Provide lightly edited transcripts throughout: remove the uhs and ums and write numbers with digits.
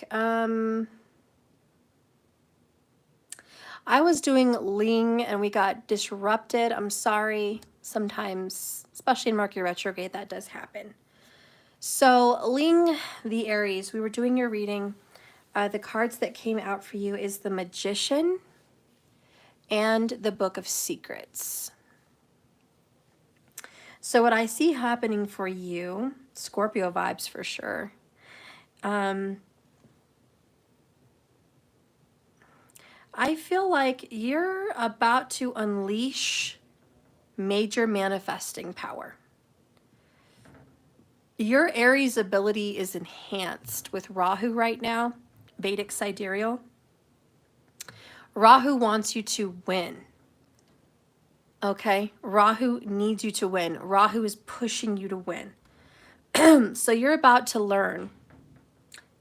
back. I was doing Ling and we got disrupted. I'm sorry. Sometimes, especially in Mercury retrograde, that does happen. So Ling, the Aries, we were doing your reading. The cards that came out for you is the Magician and the Book of Secrets. So what I see happening for you, Scorpio vibes for sure. I feel like you're about to unleash major manifesting power. Your Aries ability is enhanced with Rahu right now, Vedic sidereal. Rahu wants you to win. Okay? Rahu needs you to win. Rahu is pushing you to win. So you're about to learn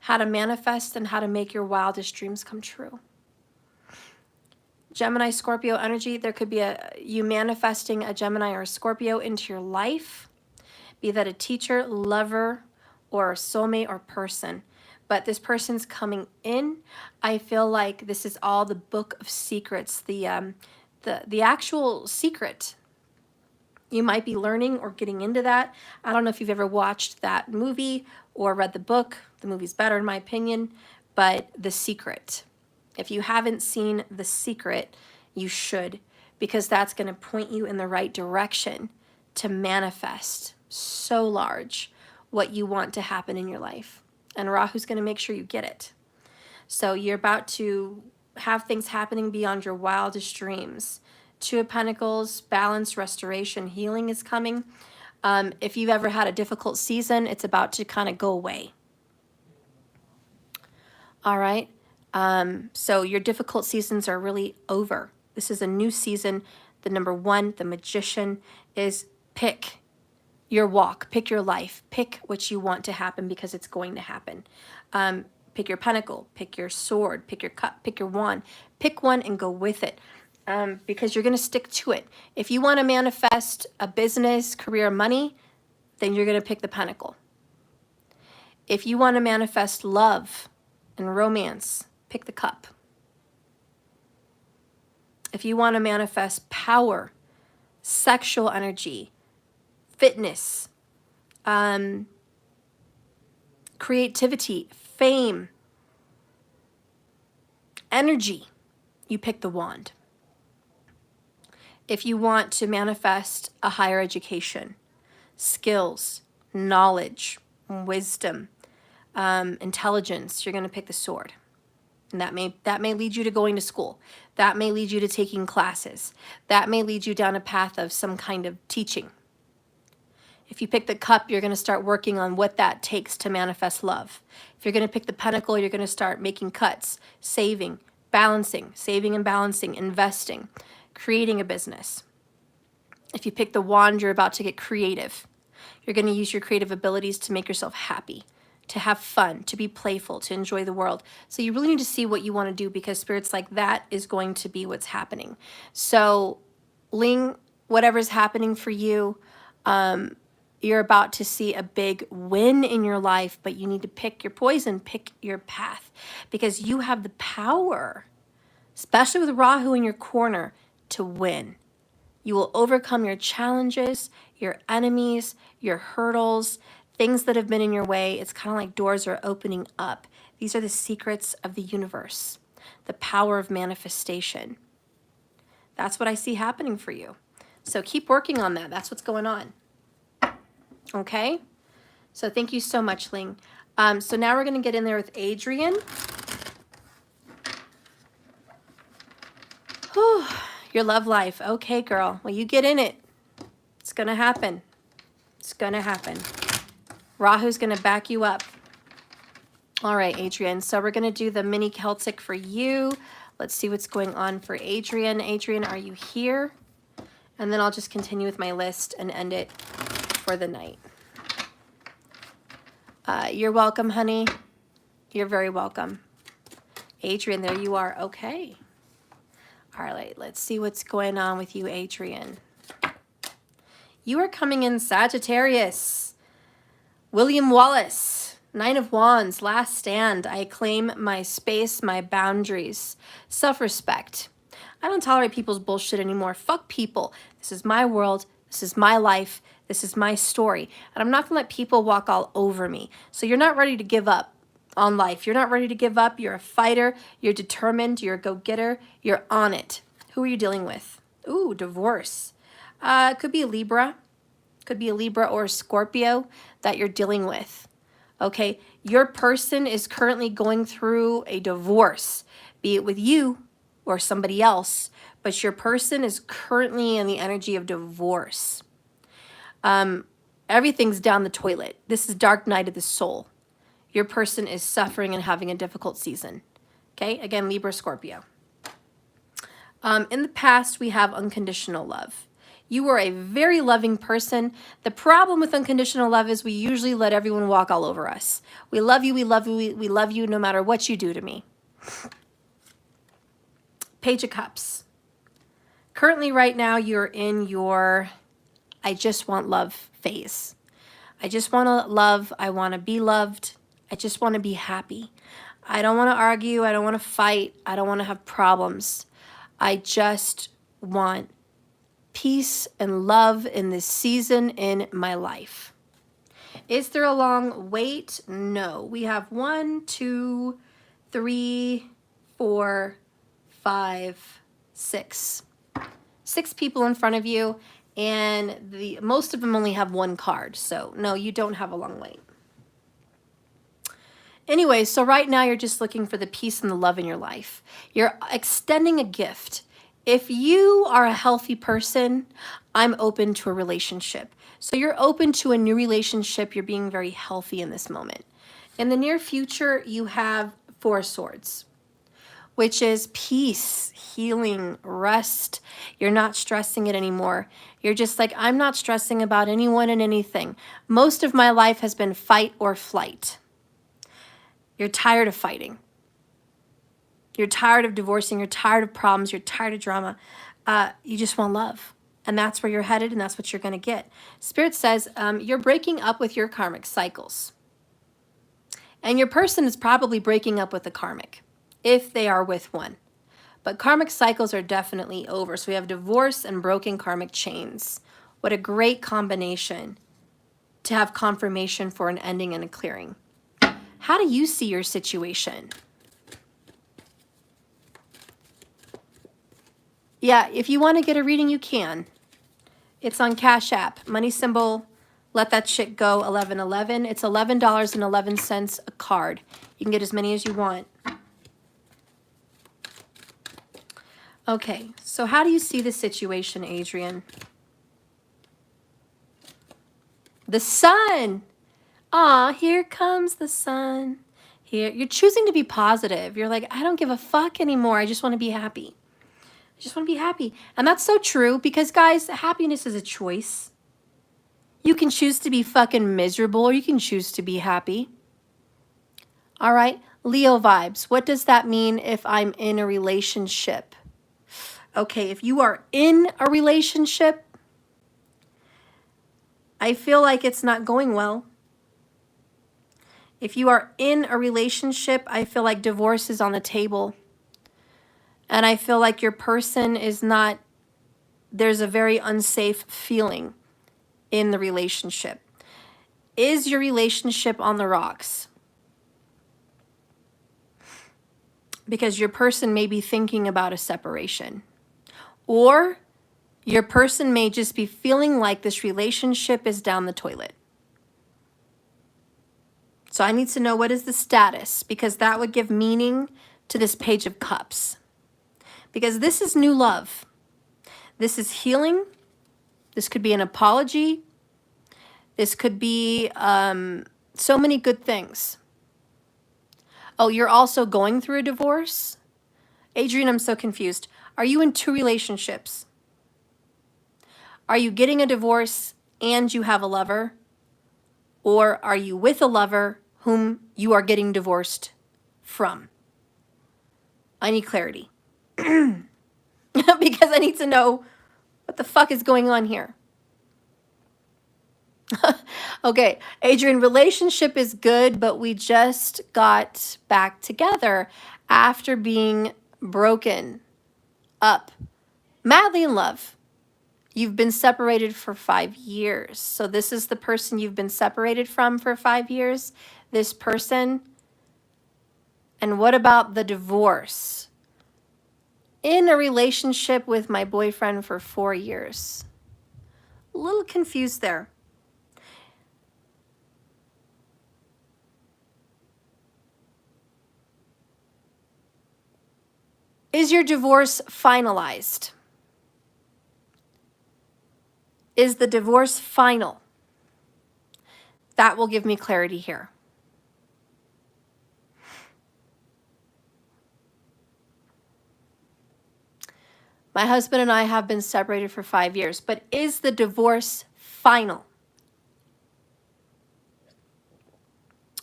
how to manifest and how to make your wildest dreams come true. Gemini, Scorpio energy, there could be you manifesting a Gemini or a Scorpio into your life, be that a teacher, lover, or a soulmate or person. But this person's coming in. I feel like this is all the Book of Secrets, the actual secret. You might be learning or getting into that. I don't know if you've ever watched that movie or read the book. The movie's better in my opinion, but The Secret. If you haven't seen The Secret, you should, because that's going to point you in the right direction to manifest so large what you want to happen in your life. And Rahu's going to make sure you get it. So you're about to have things happening beyond your wildest dreams. Two of Pentacles, balance, restoration, healing is coming. If you've ever had a difficult season, it's about to kind of go away. All right. So your difficult seasons are really over. This is a new season. The number one, the Magician, is pick your walk, pick your life, pick what you want to happen because it's going to happen. Pick your pentacle, pick your sword, pick your cup, pick your wand, pick one and go with it. Because you're going to stick to it. If you want to manifest a business, career, money, then you're going to pick the pentacle. If you want to manifest love and romance, pick the cup. If you want to manifest power, sexual energy, fitness, creativity, fame, energy, you pick the wand. If you want to manifest a higher education, skills, knowledge, wisdom, intelligence, you're going to pick the sword. And that may lead you to going to school. That may lead you to taking classes. That may lead you down a path of some kind of teaching. If you pick the cup, you're going to start working on what that takes to manifest love. If you're going to pick the pentacle, you're going to start making cuts, saving, balancing, saving and balancing, investing, creating a business. If you pick the wand, you're about to get creative. You're going to use your creative abilities to make yourself happy, to have fun, to be playful, to enjoy the world. So you really need to see what you want to do, because Spirit's like, that is going to be what's happening. So Ling, whatever's happening for you, you're about to see a big win in your life, but you need to pick your poison, pick your path, because you have the power, especially with Rahu in your corner, to win. You will overcome your challenges, your enemies, your hurdles, things that have been in your way. It's kind of like doors are opening up. These are the secrets of the universe, the power of manifestation. That's what I see happening for you. So keep working on that. That's what's going on. Okay? So thank you so much, Ling. So now we're going to get in there with Adrian. Whew. Your love life. Okay, girl. Well, you get in it. It's going to happen. It's going to happen. Rahu's going to back you up. All right, Adrian. So we're going to do the mini Celtic for you. Let's see what's going on for Adrian. Adrian, are you here? And then I'll just continue with my list and end it for the night. You're welcome, honey. You're very welcome. Adrian, there you are. Okay. All right, let's see what's going on with you, Adrian. You are coming in Sagittarius. William Wallace. Nine of Wands, last stand. I claim my space, my boundaries, self-respect. I don't tolerate people's bullshit anymore. Fuck people. This is my world. This is my life. This is my story. And I'm not going to let people walk all over me. So you're not ready to give up on life. You're not ready to give up. You're a fighter. You're determined. You're a go-getter. You're on it. Who are you dealing with? Ooh, divorce. Could be a Libra. Could be a Libra or a Scorpio that you're dealing with. Okay, your person is currently going through a divorce, be it with you or somebody else, but your person is currently in the energy of divorce. Everything's down the toilet. This is dark night of the soul. Your person is suffering and having a difficult season. Okay, again, Libra, Scorpio. In the past, we have unconditional love. You are a very loving person. The problem with unconditional love is we usually let everyone walk all over us. We love you, we love you, we love you no matter what you do to me. Page of Cups. Currently, right now, you're in your I just want love phase. I just want to love. I want to be loved. I just want to be happy. I don't want to argue. I don't want to fight. I don't want to have problems. I just want peace and love in this season in my life. Is there a long wait? No. We have 1, 2, 3, 4, 5, 6. 6 people in front of you, and most of them only have 1 card. So no, you don't have a long wait. Anyway, so right now you're just looking for the peace and the love in your life. You're extending a gift. If you are a healthy person, I'm open to a relationship. So you're open to a new relationship. You're being very healthy in this moment. In the near future, you have 4 swords, which is peace, healing, rest. You're not stressing it anymore. You're just like, I'm not stressing about anyone and anything. Most of my life has been fight or flight. You're tired of fighting. You're tired of divorcing. You're tired of problems. You're tired of drama. You just want love. And that's where you're headed, and that's what you're going to get. Spirit says you're breaking up with your karmic cycles. And your person is probably breaking up with the karmic, if they are with one. But karmic cycles are definitely over. So we have divorce and broken karmic chains. What a great combination to have confirmation for an ending and a clearing. How do you see your situation? Yeah, if you want to get a reading, you can. It's on Cash App. Money symbol, let that shit go, 1111. It's $11.11 a card. You can get as many as you want. Okay, so how do you see the situation, Adrian? The sun. Aw, here comes the sun. Here, you're choosing to be positive. You're like, I don't give a fuck anymore. I just want to be happy. I just want to be happy. And that's so true because, guys, happiness is a choice. You can choose to be fucking miserable or you can choose to be happy. All right, Leo vibes. What does that mean if I'm in a relationship? Okay, if you are in a relationship, I feel like it's not going well. If you are in a relationship, I feel like divorce is on the table. And I feel like your person is not, there's a very unsafe feeling in the relationship. Is your relationship on the rocks? Because your person may be thinking about a separation. Or your person may just be feeling like this relationship is down the toilet. So I need to know what is the status, because that would give meaning to this Page of Cups. Because this is new love. This is healing. This could be an apology. This could be so many good things. Oh, you're also going through a divorce? Adrian, I'm so confused. Are you in 2 relationships? Are you getting a divorce and you have a lover? Or are you with a lover whom you are getting divorced from? I need clarity. Because I need to know what the fuck is going on here. Okay, Adrian, relationship is good, but we just got back together after being broken up, madly in love. You've been separated for 5 years. So this is the person you've been separated from for 5 years, this person. And what about the divorce? In a relationship with my boyfriend for 4 years. A little confused there. Is your divorce finalized? Is the divorce final? That will give me clarity here. My husband and I have been separated for 5 years, but is the divorce final?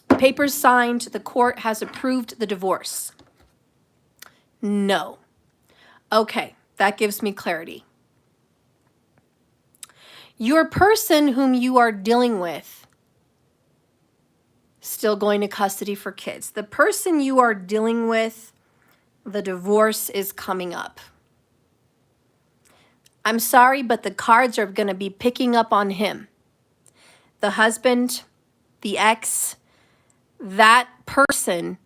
Papers signed, the court has approved the divorce. No. Okay, that gives me clarity. Your person whom you are dealing with, still going to custody for kids. The person you are dealing with, the divorce is coming up. I'm sorry, but the cards are going to be picking up on him. The husband, the ex, that person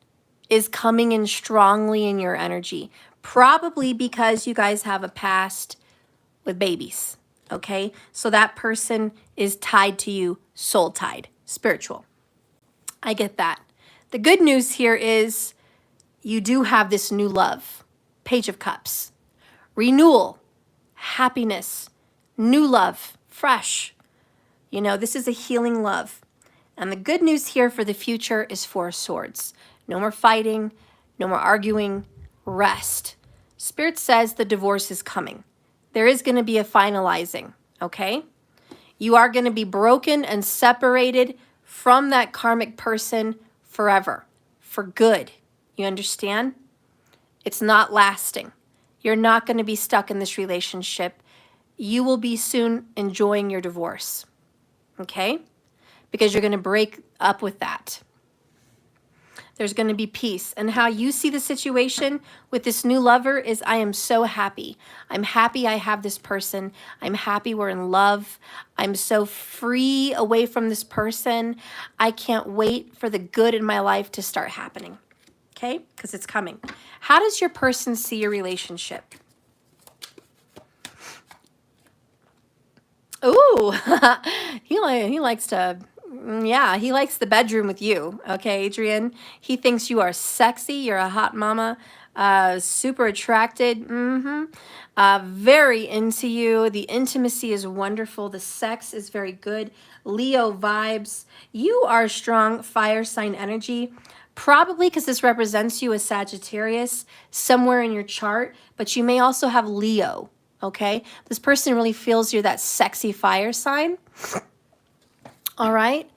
is coming in strongly in your energy. Probably because you guys have a past with babies, okay? So that person is tied to you, soul tied, spiritual. I get that. The good news here is you do have this new love, Page of Cups, renewal, happiness, new love, fresh. You know, this is a healing love. And the good news here for the future is Four of Swords. No more fighting, no more arguing, rest. Spirit says the divorce is coming. There is going to be a finalizing, okay? You are going to be broken and separated from that karmic person forever, for good. You understand? It's not lasting. You're not going to be stuck in this relationship. You will be soon enjoying your divorce, okay? Because you're going to break up with that. There's going to be peace. And how you see the situation with this new lover is, I am so happy. I'm happy I have this person. I'm happy we're in love. I'm so free away from this person. I can't wait for the good in my life to start happening. Okay? Because it's coming. How does your person see your relationship? Ooh, he likes to... Yeah, he likes the bedroom with you, okay, Adrian? He thinks you are sexy, you're a hot mama, super attracted, very into you. The intimacy is wonderful. The sex is very good. Leo vibes. You are strong fire sign energy, probably because this represents you as Sagittarius somewhere in your chart, but you may also have Leo, okay? This person really feels you're that sexy fire sign. All right.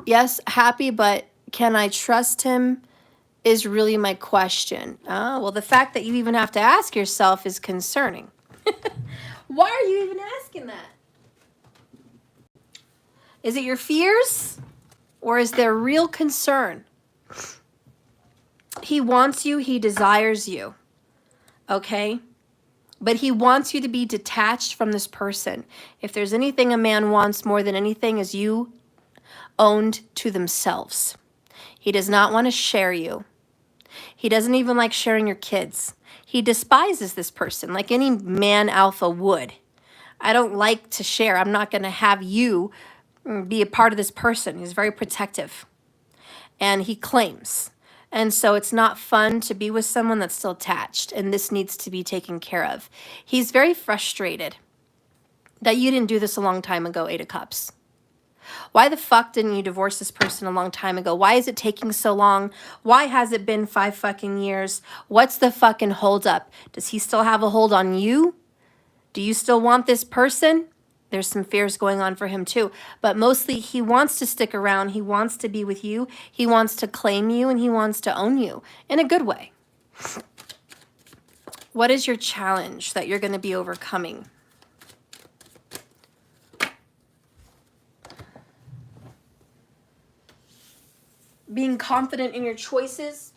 Yes, happy, but can I trust him is really my question. Well, the fact that you even have to ask yourself is concerning. Why are you even asking that? Is it your fears or is there real concern? He wants you. He desires you. Okay? But he wants you to be detached from this person. If there's anything a man wants more than anything is you owned to themselves. He does not want to share you. He doesn't even like sharing your kids. He despises this person like any man alpha would. I don't like to share. I'm not going to have you be a part of this person. He's very protective. And he claims. And so it's not fun to be with someone that's still attached, and this needs to be taken care of. He's very frustrated that you didn't do this a long time ago, Eight of Cups. Why the fuck didn't you divorce this person a long time ago? Why is it taking so long? Why has it been 5 fucking years? What's the fucking hold up? Does he still have a hold on you? Do you still want this person? There's some fears going on for him too. But mostly he wants to stick around. He wants to be with you. He wants to claim you and he wants to own you in a good way. What is your challenge that you're going to be overcoming? being confident in your choices,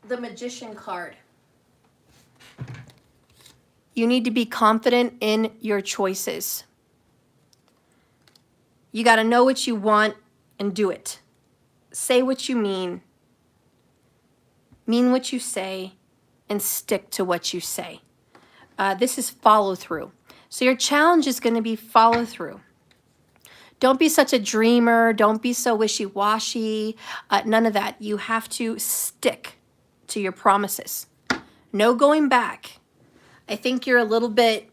the Magician card. You need to be confident in your choices. You got to know what you want and do it. Say what you mean what you say, and stick to what you say. This is follow through. So your challenge is going to be follow through. Don't be such a dreamer. Don't be so wishy-washy. None of that. You have to stick to your promises. No going back. I think you're a little bit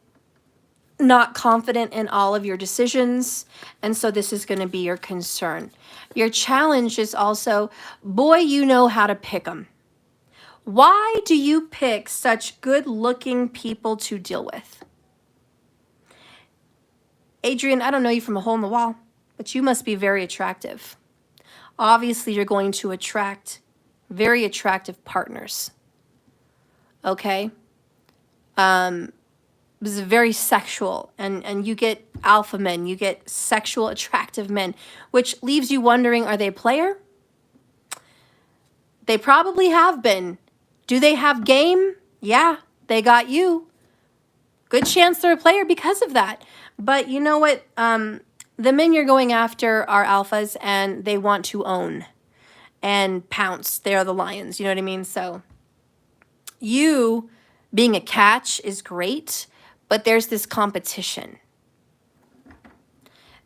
not confident in all of your decisions, and so this is going to be your concern. Your challenge is also, boy, you know how to pick them. Why do you pick such good-looking people to deal with? Adrian, I don't know you from a hole in the wall, but you must be very attractive. Obviously, you're going to attract very attractive partners. Okay? This is very sexual, and you get alpha men, you get sexual attractive men, which leaves you wondering, are they a player? They probably have been. Do they have game? Yeah, they got you. Good chance they're a player because of that. But you know what? The men you're going after are alphas, and they want to own and pounce. They are the lions. You know what I mean? So you being a catch is great, but there's this competition.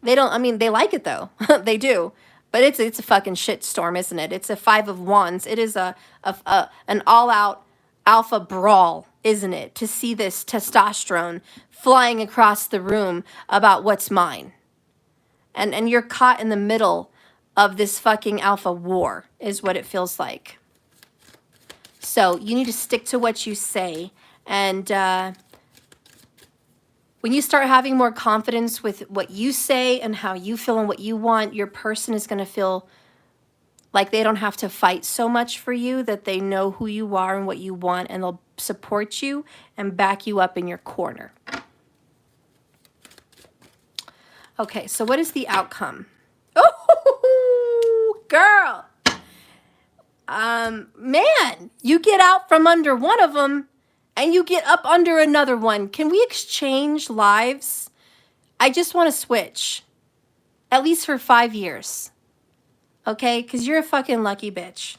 They don't, I mean, they like it though. They do. But it's a fucking shitstorm, isn't it? It's a 5 of Wands. It is an all-out alpha brawl, isn't it? To see this testosterone flying across the room about what's mine. And you're caught in the middle of this fucking alpha war, is what it feels like. So you need to stick to what you say. And when you start having more confidence with what you say and how you feel and what you want, your person is going to feel like they don't have to fight so much for you, that they know who you are and what you want, and they'll support you and back you up in your corner. Okay, so what is the outcome? Oh, girl. Man, you get out from under one of them and you get up under another one. Can we exchange lives? I just want to switch. At least for 5 years. Okay? Because you're a fucking lucky bitch.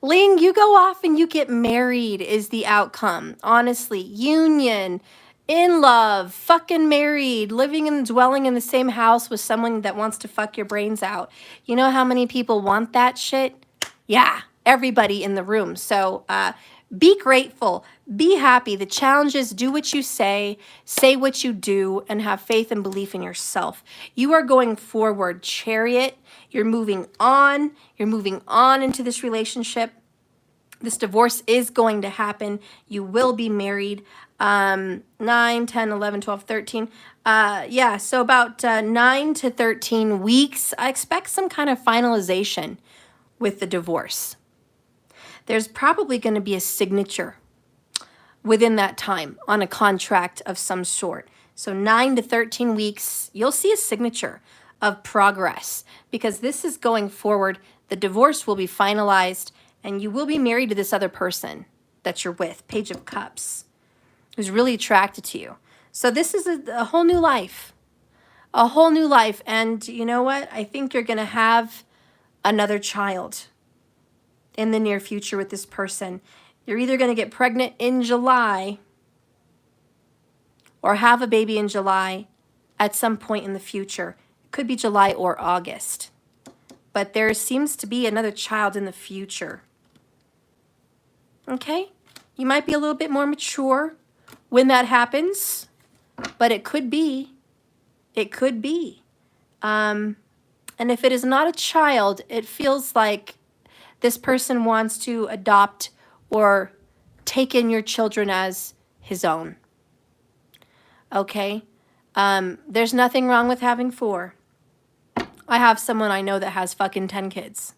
Ling, you go off and you get married is the outcome. Honestly, union, in love, fucking married, living and dwelling in the same house with someone that wants to fuck your brains out. You know how many people want that shit? Yeah, everybody in the room. So be grateful, be happy. The challenge is do what you say what you do, and have faith and belief in yourself. You are going forward, Chariot. You're moving on. You're moving on into this relationship. This divorce is going to happen. You will be married. 9, 10, 11, 12, 13. Yeah, so about 9 to 13 weeks. I expect some kind of finalization with the divorce. There's probably going to be a signature within that time on a contract of some sort. So 9 to 13 weeks, you'll see a signature of progress, because this is going forward. The divorce will be finalized, and you will be married to this other person that you're with, Page of Cups, who's really attracted to you. So this is a whole new life, a whole new life. And you know what? I think you're going to have another child in the near future with this person. You're either going to get pregnant in July or have a baby in July at some point in the future. It could be July or August. But there seems to be another child in the future. Okay? You might be a little bit more mature when that happens, but it could be. It could be. And if it is not a child, it feels like this person wants to adopt or take in your children as his own. Okay? There's nothing wrong with having 4. I have someone I know that has fucking 10 kids.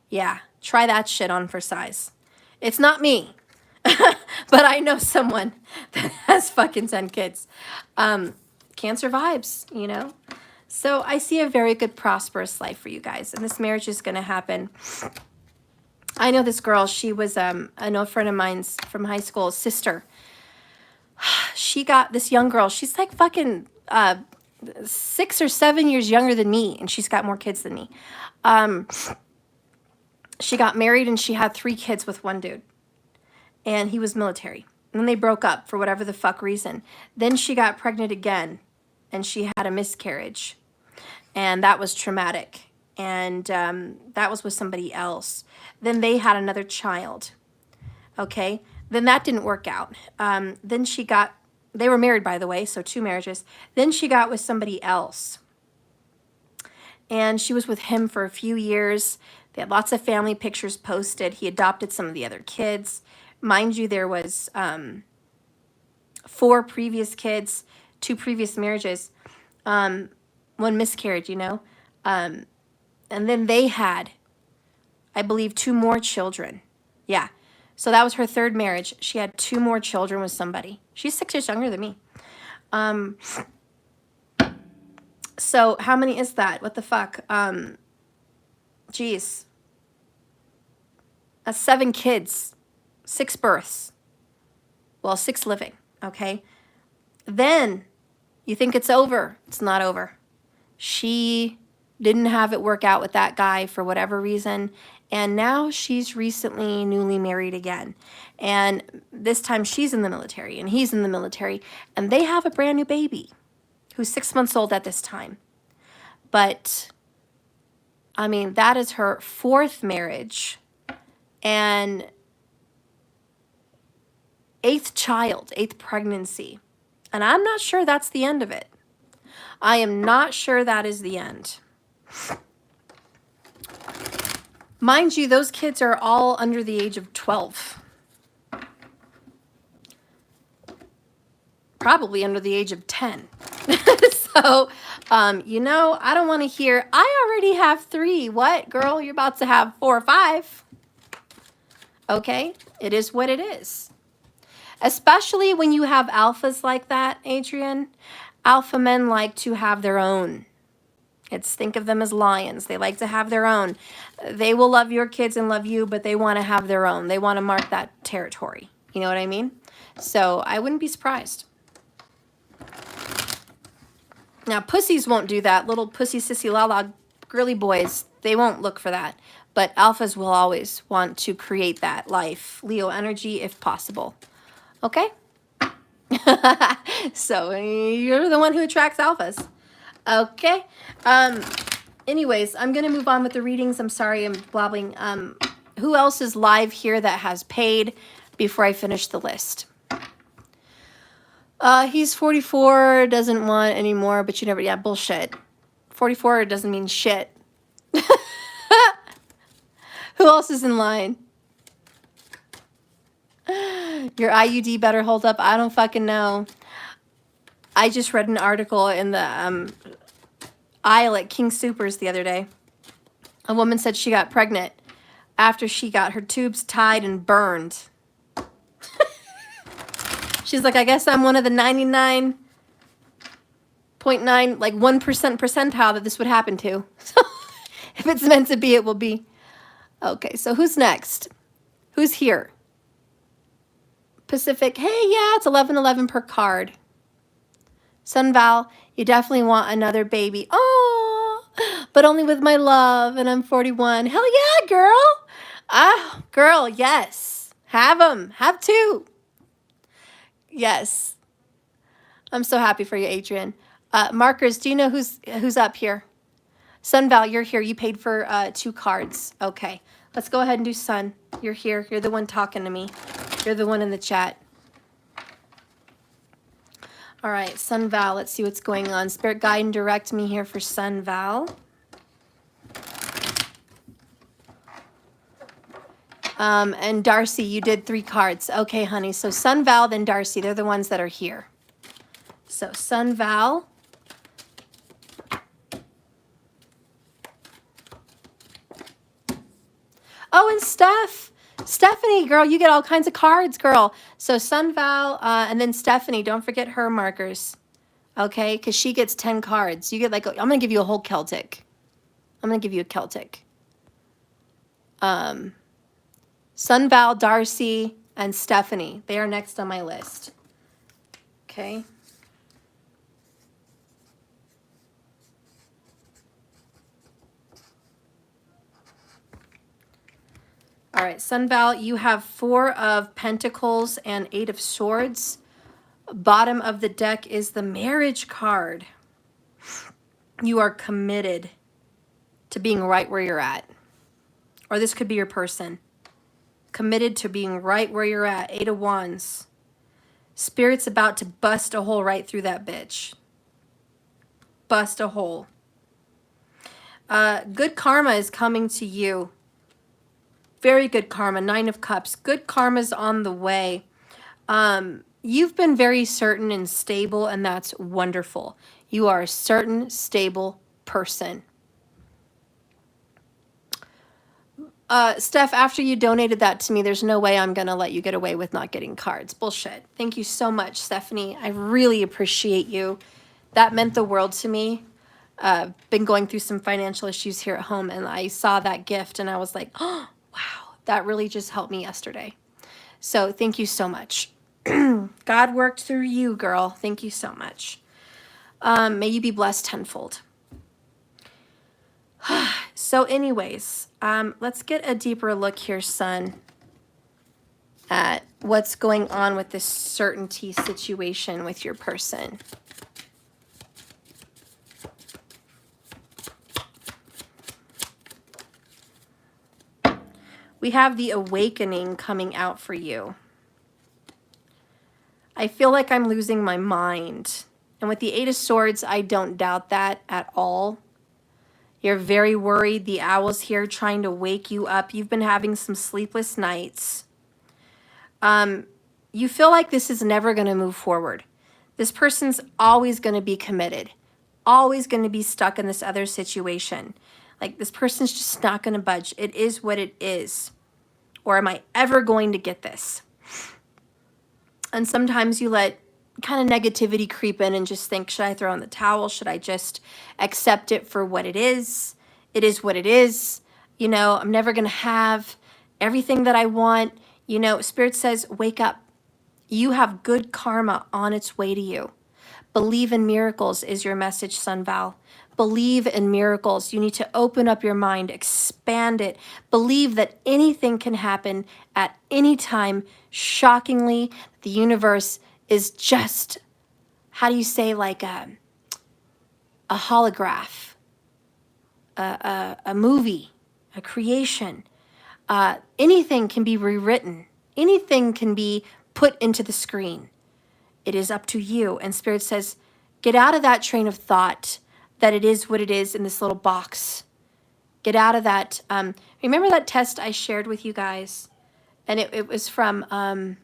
Yeah, try that shit on for size. It's not me, but I know someone that has fucking 10 kids. Cancer vibes, you know? So I see a very good, prosperous life for you guys, and this marriage is going to happen. I know this girl. She was I know a friend of mine's from high school, sister. She got this young girl. She's like fucking 6 or 7 years younger than me, and she's got more kids than me. She got married, and she had 3 kids with one dude, and he was military. And then they broke up for whatever the fuck reason. Then she got pregnant again, and she had a miscarriage. And that was traumatic. And that was with somebody else. Then they had another child. Okay? Then that didn't work out. Then she got, they were married, by the way, so 2 marriages. Then she got with somebody else. And she was with him for a few years. They had lots of family pictures posted. He adopted some of the other kids. Mind you, there was 4 previous kids, 2 previous marriages. 1 miscarriage, you know. And then they had, I believe, 2 more children. Yeah. So that was her 3rd marriage. She had 2 more children with somebody. She's 6 years younger than me. So how many is that? What the fuck? Geez. That's 7 kids. 6 births. Well, 6 living. Okay. Then you think it's over. It's not over. She didn't have it work out with that guy for whatever reason. And now she's recently newly married again. And this time she's in the military and he's in the military. And they have a brand new baby who's 6 months old at this time. But, I mean, that is her 4th marriage and 8th child, 8th pregnancy. And I'm not sure that's the end of it. I am not sure that is the end. Mind you, those kids are all under the age of 12. Probably under the age of 10. So, you know, I don't want to hear, I already have 3. What, girl? You're about to have 4 or 5. Okay? It is what it is. Especially when you have alphas like that, Adrian. Alpha men like to have their own. Think of them as lions. They like to have their own. They will love your kids and love you, but they want to have their own. They want to mark that territory. You know what I mean? So I wouldn't be surprised. Now, pussies won't do that. Little pussy, sissy, la-la, girly boys, they won't look for that. But alphas will always want to create that life. Leo energy, if possible. Okay? So you're the one who attracts alphas. Okay. Anyways, I'm going to move on with the readings. I'm sorry I'm blabbing. Who else is live here that has paid before I finish the list? He's 44, doesn't want any more, but you never, yeah, bullshit. 44 doesn't mean shit. Who else is in line? Your IUD better hold up. I don't fucking know. I just read an article in the aisle at King Soopers the other day. A woman said she got pregnant after she got her tubes tied and burned. She's like, I guess I'm one of the 99.9, like 1% percentile that this would happen to. So if it's meant to be, it will be. Okay, so who's next? Who's here? Pacific, hey, yeah, it's 11:11 per card. Sun Val, you definitely want another baby. Oh, but only with my love, and I'm 41. Hell yeah, girl. Ah, girl, yes. Have them. Have 2. Yes. I'm so happy for you, Adrian. Markers, do you know who's up here? Sun Val, you're here. You paid for 2 cards. Okay. Let's go ahead and do Sun. You're here. You're the one talking to me. You're the one in the chat. All right, Sun Val, let's see what's going on. Spirit, guide and direct me here for Sun Val. And Darcy, you did 3 cards. Okay, honey. So Sun Val, then Darcy. They're the ones that are here. So Sun Val. Oh, and Stephanie, girl, you get all kinds of cards, girl. So Sun Val, and then Stephanie, don't forget her markers. Okay, because she gets 10 cards. You get like, I'm going to give you a whole Celtic. I'm going to give you a Celtic. Sun Val, Darcy, and Stephanie. They are next on my list. Okay. All right, Sun Val, you have 4 of Pentacles and 8 of Swords. Bottom of the deck is the Marriage card. You are committed to being right where you're at. Or this could be your person. Committed to being right where you're at. 8 of Wands. Spirit's about to bust a hole right through that bitch. Bust a hole. Good karma is coming to you. Very good karma. 9 of Cups. Good karma's on the way. You've been very certain and stable, and that's wonderful. You are a certain, stable person. Steph, after you donated that to me, there's no way I'm going to let you get away with not getting cards. Bullshit. Thank you so much, Stephanie. I really appreciate you. That meant the world to me. Been going through some financial issues here at home, and I saw that gift, and I was like, oh, wow, that really just helped me yesterday. So thank you so much. God worked through you, girl. Thank you so much. May you be blessed tenfold. So anyways, let's get a deeper look here, Sun, at what's going on with this certainty situation with your person. We have the awakening coming out for you. I feel like I'm losing my mind. And with the 8 of Swords, I don't doubt that at all. You're very worried. The owl's here trying to wake you up. You've been having some sleepless nights. You feel like this is never going to move forward. This person's always going to be committed. Always going to be stuck in this other situation. Like, this person's just not going to budge. It is what it is. Or am I ever going to get this? And sometimes you let kind of negativity creep in and just think, should I throw in the towel? Should I just accept it for what it is? It is what it is. You know, I'm never going to have everything that I want. You know, Spirit says, wake up. You have good karma on its way to you. Believe in miracles is your message, Sun Val. Believe in miracles. You need to open up your mind, expand it. Believe that anything can happen at any time. Shockingly, the universe is just, how do you say, like a holograph, a movie, a creation. Anything can be rewritten. Anything can be put into the screen. It is up to you. And Spirit says, get out of that train of thought that it is what it is in this little box. Get out of that. Remember that test I shared with you guys? And it was from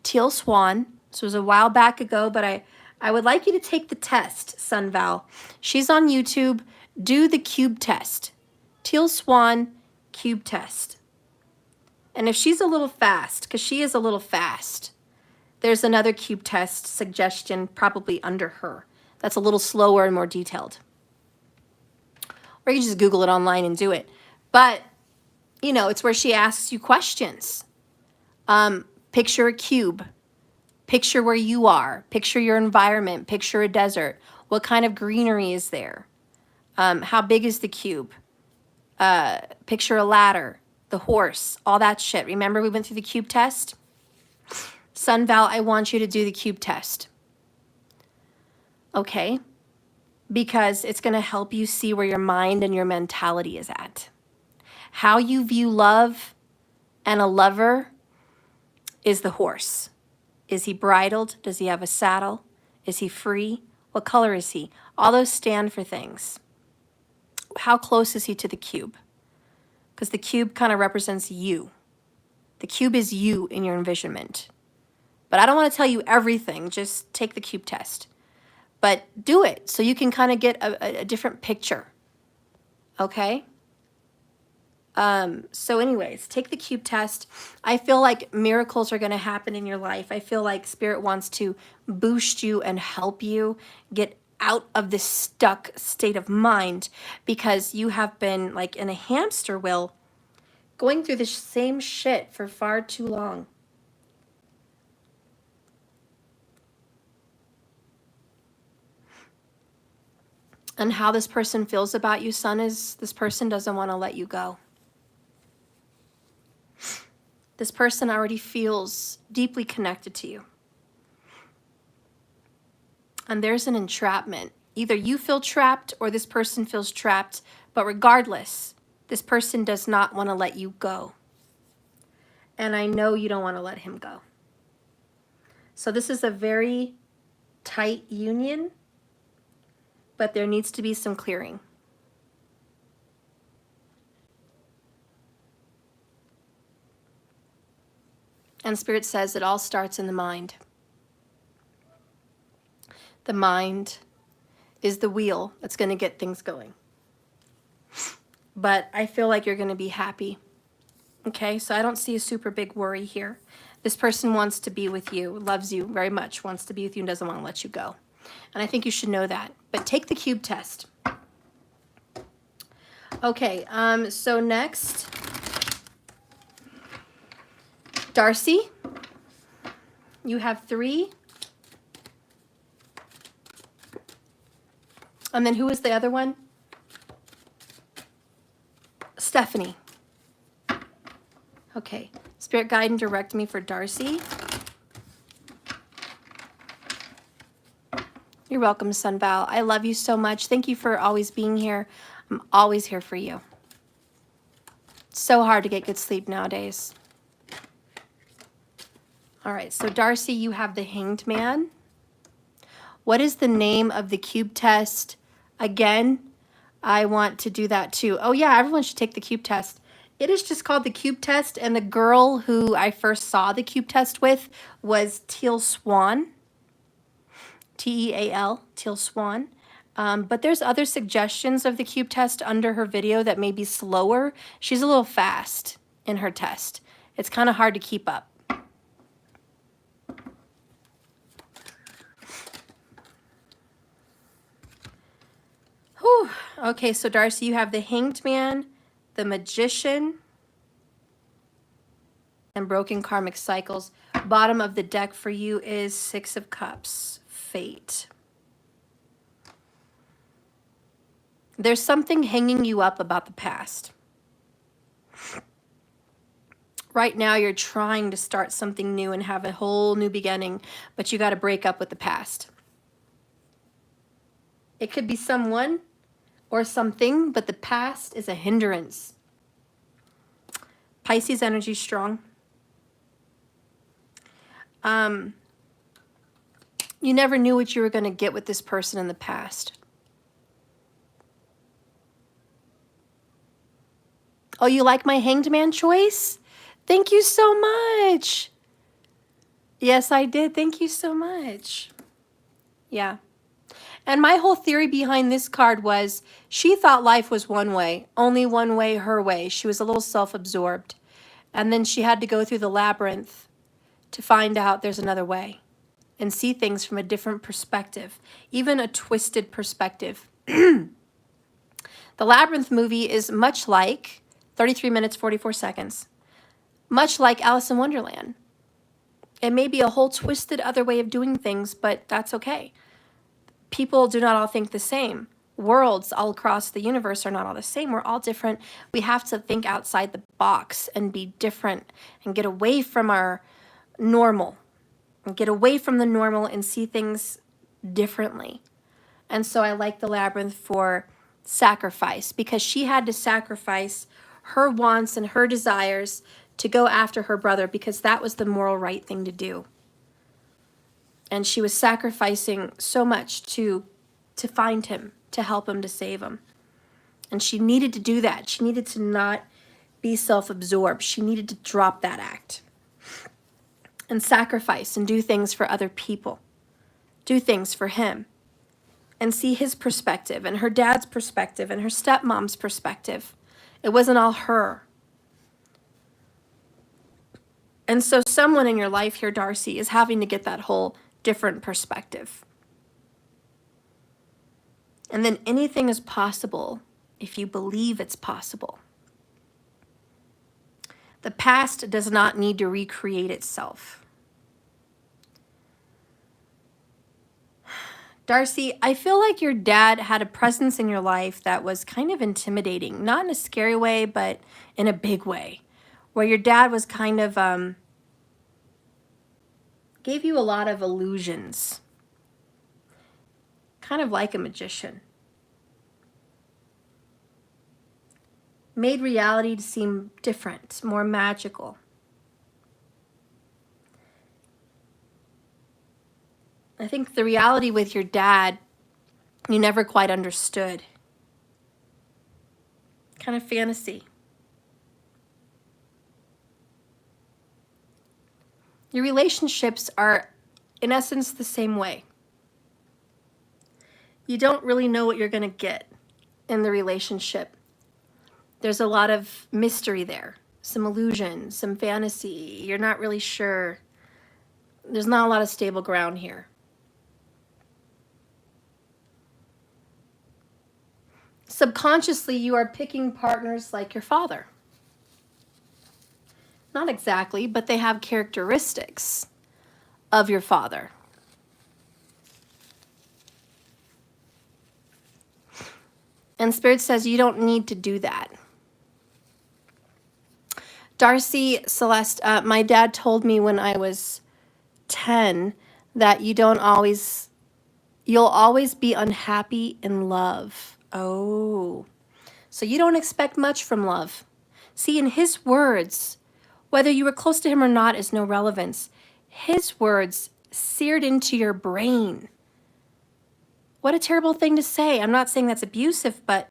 Teal Swan. This was a while back ago, but I would like you to take the test, Sun Val. She's on YouTube. Do the cube test. Teal Swan cube test. And if she's a little fast, because she is a little fast, there's another cube test suggestion probably under her that's a little slower and more detailed. Or you can just Google it online and do it. But, you know, it's where she asks you questions. Picture a cube. Picture where you are. Picture your environment. Picture a desert. What kind of greenery is there? How big is the cube? Picture a ladder, the horse, all that shit. Remember we went through the cube test? Sun Val, I want you to do the cube test. Okay? Because it's going to help you see where your mind and your mentality is at. How you view love and a lover is the horse. Is he bridled? Does he have a saddle? Is he free? What color is he? All those stand for things. How close is he to the cube? Because the cube kind of represents you. The cube is you in your envisionment. But I don't want to tell you everything. Just take the cube test. But do it so you can kind of get a different picture. Okay? So anyways, take the cube test. I feel like miracles are going to happen in your life. I feel like Spirit wants to boost you and help you get out of this stuck state of mind, because you have been like in a hamster wheel going through the same shit for far too long. And how this person feels about you, Sun, is this person doesn't want to let you go. This person already feels deeply connected to you. And there's an entrapment. Either you feel trapped or this person feels trapped. But regardless, this person does not want to let you go. And I know you don't want to let him go. So this is a very tight union, but there needs to be some clearing. And Spirit says it all starts in the mind. The mind is the wheel that's going to get things going. But I feel like you're going to be happy. Okay, so I don't see a super big worry here. This person wants to be with you, loves you very much, wants to be with you, and doesn't want to let you go. And I think you should know that. But take the cube test. Okay, so next, Darcy, you have 3. And then who was the other one? Stephanie. Okay, Spirit guide and direct me for Darcy. You're welcome, Sun Val. I love you so much. Thank you for always being here. I'm always here for you. It's so hard to get good sleep nowadays. All right, so Darcy, you have the Hanged Man. What is the name of the cube test? Again, I want to do that too. Oh yeah, everyone should take the cube test. It is just called the cube test, and the girl who I first saw the cube test with was Teal Swan. T-E-A-L, Teal Swan. But there's other suggestions of the cube test under her video that may be slower. She's a little fast in her test. It's kind of hard to keep up. Whew. Okay, so Darcy, you have the Hanged Man, the Magician, and Broken Karmic Cycles. Bottom of the deck for you is 6 of Cups, Fate. There's something hanging you up about the past. Right now, you're trying to start something new and have a whole new beginning, but you got to break up with the past. It could be someone or something, but the past is a hindrance. Pisces energy strong. You never knew what you were going to get with this person in the past. Oh, you like my Hanged Man choice? Thank you so much. Yes, I did. Thank you so much. Yeah. And my whole theory behind this card was she thought life was one way, only one way, her way. She was a little self-absorbed. And then she had to go through the labyrinth to find out there's another way and see things from a different perspective, even a twisted perspective. The Labyrinth movie is much like 33 minutes, 44 seconds, much like Alice in Wonderland. It may be a whole twisted other way of doing things, but that's okay. People do not all think the same. Worlds all across the universe are not all the same. We're all different. We have to think outside the box and be different and get away from our normal. And get away from the normal and see things differently. And so I like the Labyrinth for sacrifice, because she had to sacrifice her wants and her desires to go after her brother, because that was the moral right thing to do. And she was sacrificing so much to find him, to help him, to save him. And she needed to do that. She needed to not be self-absorbed. She needed to drop that act and sacrifice and do things for other people. Do things for him. And see his perspective and her dad's perspective and her stepmom's perspective. It wasn't all her. And so someone in your life here, Darcy, is having to get that whole different perspective. And then anything is possible if you believe it's possible. The past does not need to recreate itself. Darcy, I feel like your dad had a presence in your life that was kind of intimidating, not in a scary way, but in a big way, where your dad was kind of, gave you a lot of illusions, kind of like a magician. Made reality to seem different, more magical. I think the reality with your dad, you never quite understood. Kind of fantasy. Your relationships are, in essence, the same way. You don't really know what you're going to get in the relationship. There's a lot of mystery there, some illusion, some fantasy. You're not really sure. There's not a lot of stable ground here. Subconsciously, you are picking partners like your father. Not exactly, but they have characteristics of your father. And Spirit says you don't need to do that. Darcy, Celeste, my dad told me when I was 10 that you'll always be unhappy in love. Oh, so you don't expect much from love. See, in his words, whether you were close to him or not is no relevance. His words seared into your brain. What a terrible thing to say. I'm not saying that's abusive, but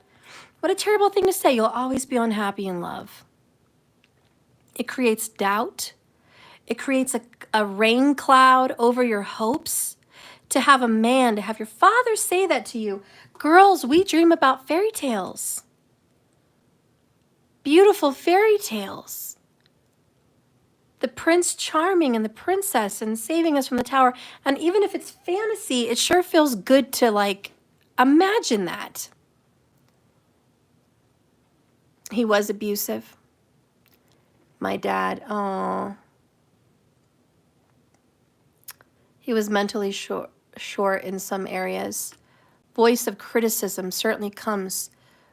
what a terrible thing to say. You'll always be unhappy in love. It creates doubt. It creates a rain cloud over your hopes. To have a man, to have your father say that to you. Girls, we dream about fairy tales. Beautiful fairy tales. The Prince Charming and the princess and saving us from the tower. And even if it's fantasy, it sure feels good to like imagine that. He was abusive. My dad, oh. He was mentally short in some areas. Voice of criticism certainly comes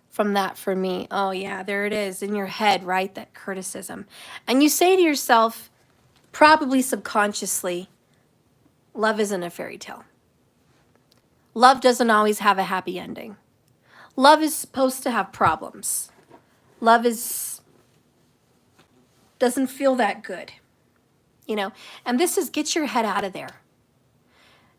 from that for me. Oh yeah, there it is in your head, right? That criticism. And you say to yourself, probably subconsciously, love isn't a fairy tale. Love doesn't always have a happy ending. Love is supposed to have problems. Love doesn't feel that good, you know? And this is, get your head out of there.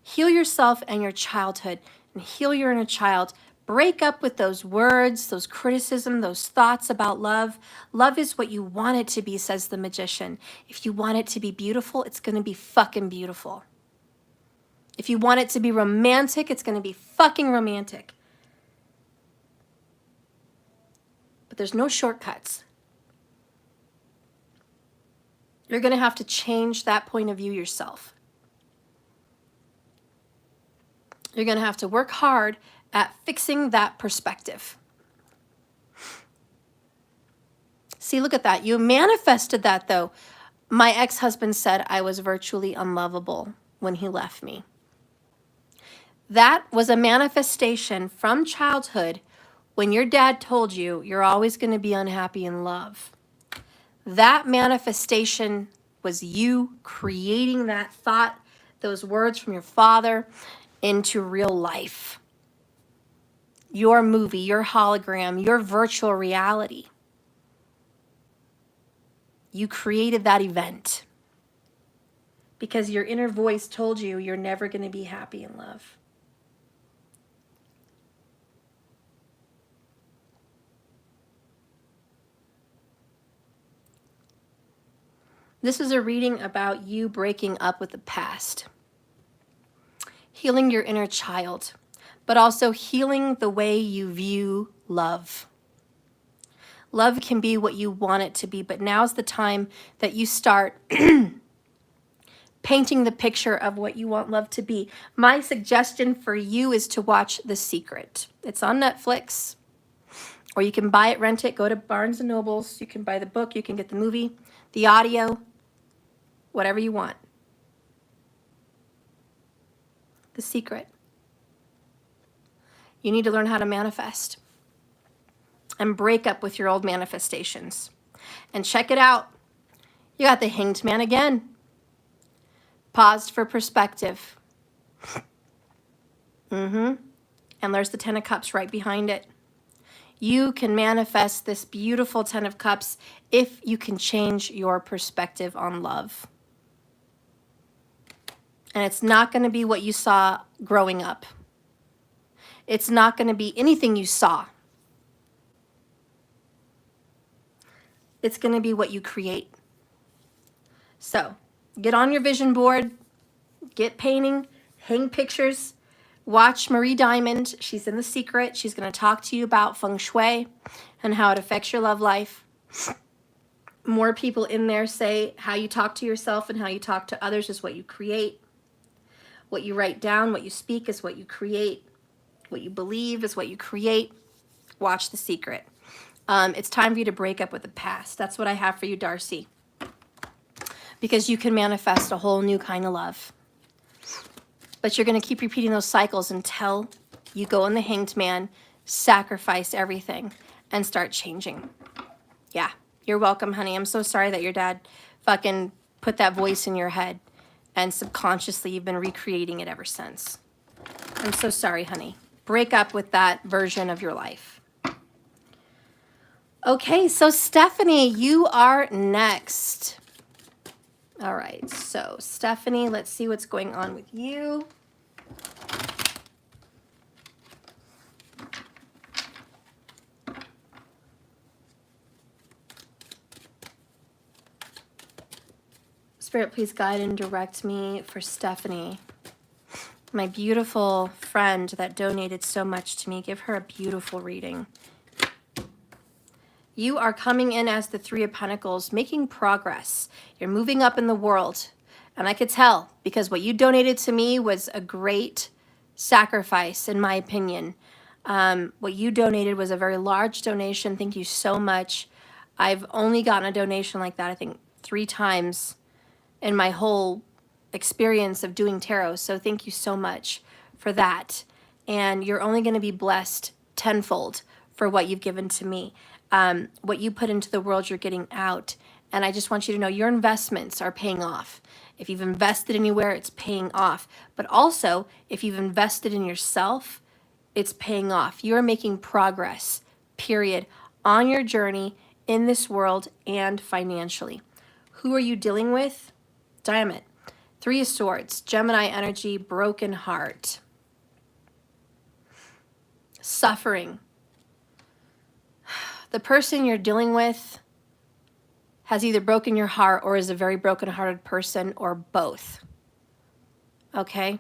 Heal yourself and your childhood and heal your inner child. Break up with those words, those criticism, those thoughts about love. Love is what you want it to be, says the magician. If you want it to be beautiful, it's going to be fucking beautiful. If you want it to be romantic, it's going to be fucking romantic. But there's no shortcuts. You're going to have to change that point of view yourself. You're going to have to work hard at fixing that perspective. See, look at that. You manifested that, though. My ex-husband said I was virtually unlovable when he left me. That was a manifestation from childhood when your dad told you you're always going to be unhappy in love. That manifestation was you creating that thought, those words from your father, into real life. Your movie, your hologram, your virtual reality. You created that event because your inner voice told you you're never going to be happy in love. This is a reading about you breaking up with the past. Healing your inner child, but also healing the way you view love. Love can be what you want it to be, but now's the time that you start painting the picture of what you want love to be. My suggestion for you is to watch The Secret. It's on Netflix, or you can buy it, rent it, go to Barnes and Nobles. You can buy the book, you can get the movie, the audio, whatever you want. The Secret. You need to learn how to manifest and break up with your old manifestations. And check it out. You got the Hanged Man again. Paused for perspective. And there's the Ten of Cups right behind it. You can manifest this beautiful Ten of Cups if you can change your perspective on love. And it's not going to be what you saw growing up. It's not going to be anything you saw. It's going to be what you create. So, get on your vision board, get painting, hang pictures, watch Marie Diamond. She's in The Secret. She's going to talk to you about feng shui and how it affects your love life. More people in there say how you talk to yourself and how you talk to others is what you create. What you write down, what you speak is what you create. What you believe is what you create. Watch The Secret. It's time for you to break up with the past. That's what I have for you, Darcy. Because you can manifest a whole new kind of love. But you're going to keep repeating those cycles until you go in the Hanged Man, sacrifice everything, and start changing. Yeah, you're welcome, honey. I'm so sorry that your dad fucking put that voice in your head, and subconsciously you've been recreating it ever since. I'm so sorry, honey. Break up with that version of your life. Okay, so Stephanie, you are next. All right, so Stephanie, let's see what's going on with you. Spirit, please guide and direct me for Stephanie. My beautiful friend that donated so much to me. Give her a beautiful reading. You are coming in as the Three of Pentacles, making progress. You're moving up in the world. And I could tell, because what you donated to me was a great sacrifice, in my opinion. What you donated was a very large donation. Thank you so much. I've only gotten a donation like that, I think, 3 times in my whole experience of doing tarot. So thank you so much for that. And you're only going to be blessed tenfold for what you've given to me. What you put into the world, you're getting out. And I just want you to know your investments are paying off. If you've invested anywhere, it's paying off. But also, if you've invested in yourself, it's paying off. You are making progress, period, on your journey in this world and financially. Who are you dealing with? Diamond. 3 of Swords, Gemini energy, broken heart. Suffering. The person you're dealing with has either broken your heart or is a very broken-hearted person, or both. Okay?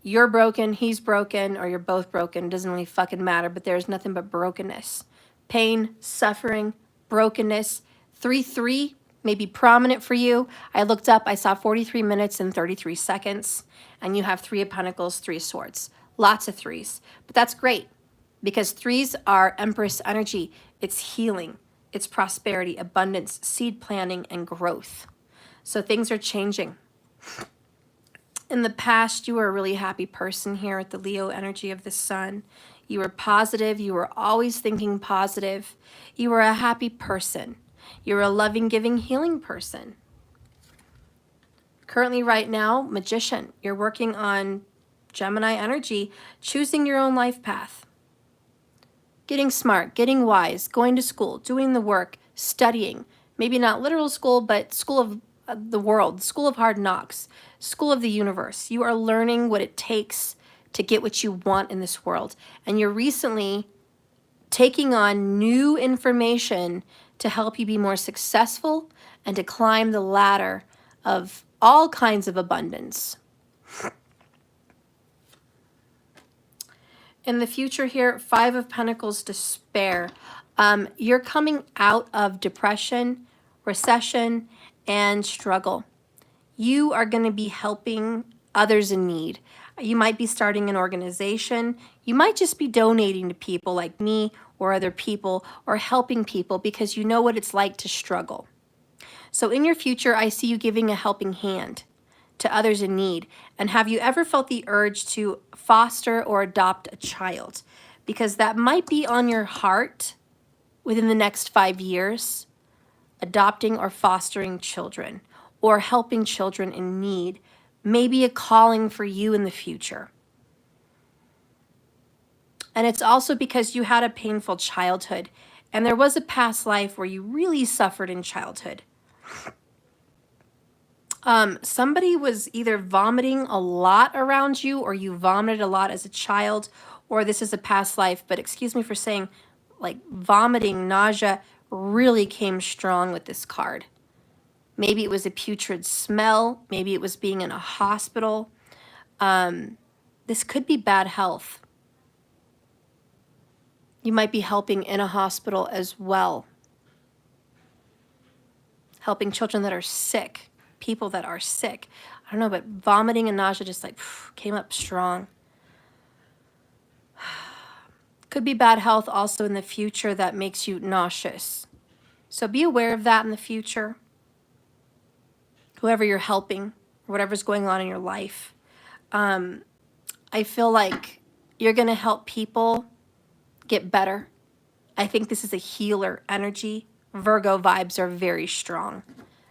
You're broken, he's broken, or you're both broken. It doesn't really fucking matter, but there's nothing but brokenness. Pain, suffering, brokenness. 3-3 may be prominent for you. I looked up, I saw 43 minutes and 33 seconds, and you have 3 of Pentacles, 3 of Swords. Lots of 3s. But that's great, because 3s are Empress energy. It's healing. It's prosperity, abundance, seed planting, and growth. So things are changing. In the past, you were a really happy person here at the Leo energy of the sun. You were positive. You were always thinking positive. You were a happy person. You were a loving, giving, healing person. Currently, right now, Magician. You're working on Gemini energy, choosing your own life path. Getting smart, getting wise, going to school, doing the work, studying. Maybe not literal school, but school of the world, school of hard knocks, school of the universe. You are learning what it takes to get what you want in this world. And you're recently taking on new information to help you be more successful and to climb the ladder of all kinds of abundance. In the future here, 5 of Pentacles, despair. You're coming out of depression, recession, and struggle. You are going to be helping others in need. You might be starting an organization. You might just be donating to people like me or other people, or helping people because you know what it's like to struggle. So in your future, I see you giving a helping hand to others in need. And have you ever felt the urge to foster or adopt a child? Because that might be on your heart within the next 5 years, adopting or fostering children or helping children in need, may be a calling for you in the future. And it's also because you had a painful childhood and there was a past life where you really suffered in childhood. Somebody was either vomiting a lot around you, or you vomited a lot as a child, or this is a past life, but excuse me for saying, like, vomiting, nausea really came strong with this card. Maybe it was a putrid smell. Maybe it was being in a hospital. This could be bad health. You might be helping in a hospital as well. Helping children that are sick, people that are sick. I don't know, but vomiting and nausea just like came up strong. Could be bad health also in the future that makes you nauseous. So be aware of that in the future. Whoever you're helping, whatever's going on in your life. I feel like you're going to help people get better. I think this is a healer energy. Virgo vibes are very strong.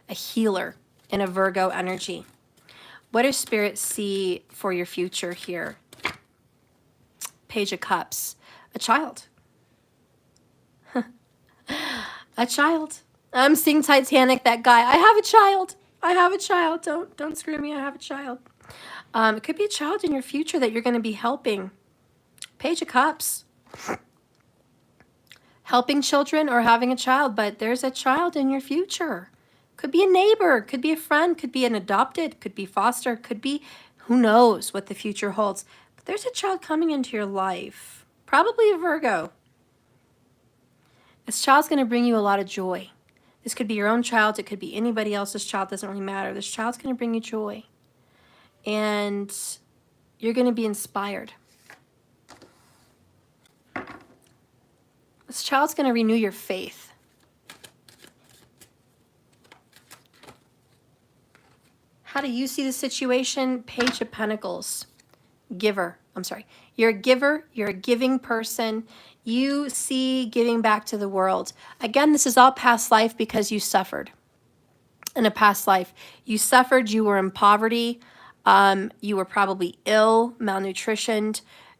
A healer in a Virgo energy. What does Spirit see for your future here? Page of Cups. A child. A child. I'm seeing Titanic, that guy. I have a child. I have a child. Don't screw me. I have a child. It could be a child in your future that you're going to be helping. Page of Cups. Helping children or having a child, but there's a child in your future. Could be a neighbor, could be a friend, could be an adopted, could be foster, could be, who knows what the future holds. But there's a child coming into your life, probably a Virgo. This child's going to bring you a lot of joy. This could be your own child, it could be anybody else's child, doesn't really matter. This child's going to bring you joy. And you're going to be inspired. This child's going to renew your faith. How do you see the situation? Page of Pentacles. Giver. I'm sorry. You're a giver. You're a giving person. You see giving back to the world. Again, this is all past life because you suffered. In a past life, you suffered. You were in poverty. You were probably ill, malnutritioned.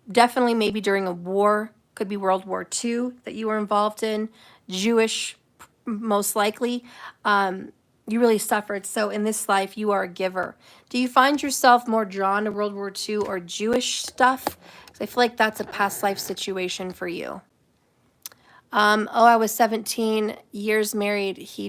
Definitely maybe during a war. Could be World War II that you were involved in. Jewish, most likely. You really suffered. So in this life, you are a giver. Do you find yourself more drawn to World War II or Jewish stuff? Because I feel like that's a past life situation for you. I was 17 years married. He